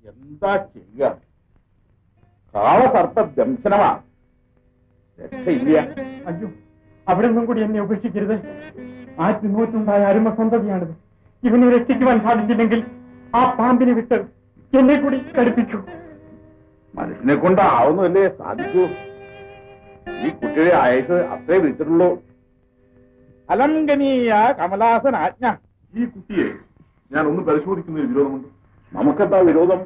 എന്താ ചെയ്യുക? കാളസർപ്പ ദംശനമാ, രക്ഷയില്ല. അയ്യോ, അവിടെ നിന്നും കൂടി എന്നെ ഉപേക്ഷിക്കരുത്. ആറ്റുനൂറ്റുണ്ടായ അരുമ സന്തതിയാണിത്. ഇവനെ രക്ഷിക്കുവാൻ സാധിച്ചില്ലെങ്കിൽ ആ പാമ്പിനെ വിട്ട് എന്നെ കൂടി കടുപ്പിക്കൂ. മനുഷ്യനെ കൊണ്ടാവുന്നല്ലേ സാധിക്കൂ. ഈ കുട്ടിയെ അയച്ച് അത്രേ വിളിച്ചിട്ടുള്ളൂ. അലംഘനീയ കമലാസൻ ആജ്ഞ. ഈ കുട്ടിയെ ഞാൻ ഒന്ന് പരിശോധിക്കുന്നതിന് വിരോധമുണ്ട്. നമുക്കെന്താ വിരോധം?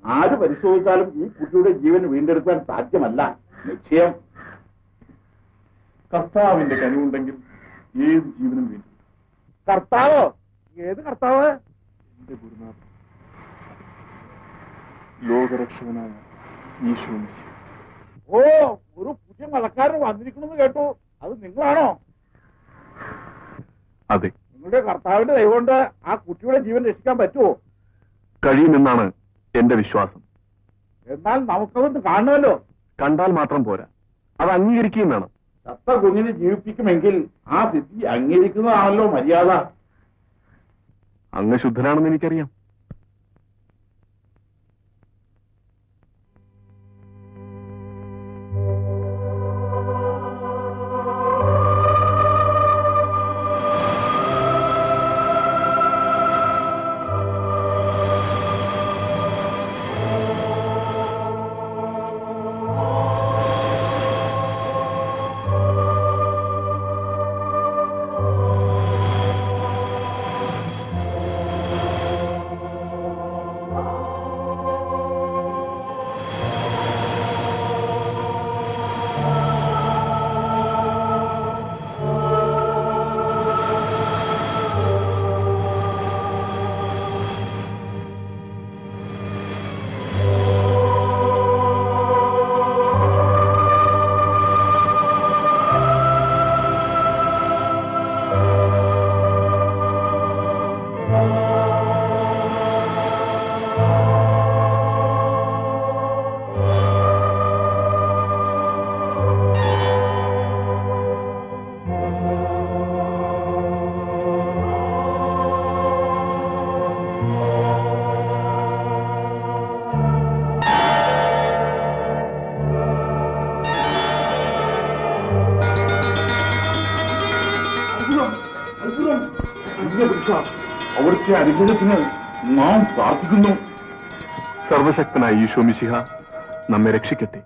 ആര് പരിശോധിച്ചാലും ഈ കുട്ടിയുടെ ജീവൻ വീണ്ടെടുക്കാൻ സാധ്യമല്ല. നിശ്ചയം. കർത്താവിന്റെ കനിവുണ്ടെങ്കിൽ ഏത് ജീവനും വീണ്ടും. കർത്താവോ? ഏത് കർത്താവ്? എന്റെ ഗുരുനാഥൻ, ലോകരക്ഷകനായ ഈശോ മിശിഹ. ഓ, ഒരു പുതിയ മതക്കാരൻ വന്നിരിക്കണമെന്ന് കേട്ടു. അത് നിങ്ങളാണോ? അതെ. നിങ്ങളുടെ കർത്താവിന്റെ ദൈവം കൊണ്ട് ആ കുട്ടിയുടെ ജീവൻ രക്ഷിക്കാൻ പറ്റുമോ? കഴിയുമെന്നാണ് എന്റെ വിശ്വാസം. എന്നാൽ നമുക്കതൊന്ന് കാണുമല്ലോ. കണ്ടാൽ മാത്രം പോരാ, അത് അംഗീകരിക്കുകയും വേണം. ചത്ത കുഞ്ഞിനെ ജീവിപ്പിക്കുമെങ്കിൽ ആ സിദ്ധി അംഗീകരിക്കുന്നതാണല്ലോ മര്യാദ. അങ്ങ് ശുദ്ധനാണെന്ന് എനിക്കറിയാം. അവിടുത്തെ അനുഗ്രഹത്തിന് നാം പ്രാർത്ഥിക്കുന്നു. സർവശക്തനായ ഈശോ മിശിഹ നമ്മെ രക്ഷിക്കട്ടെ.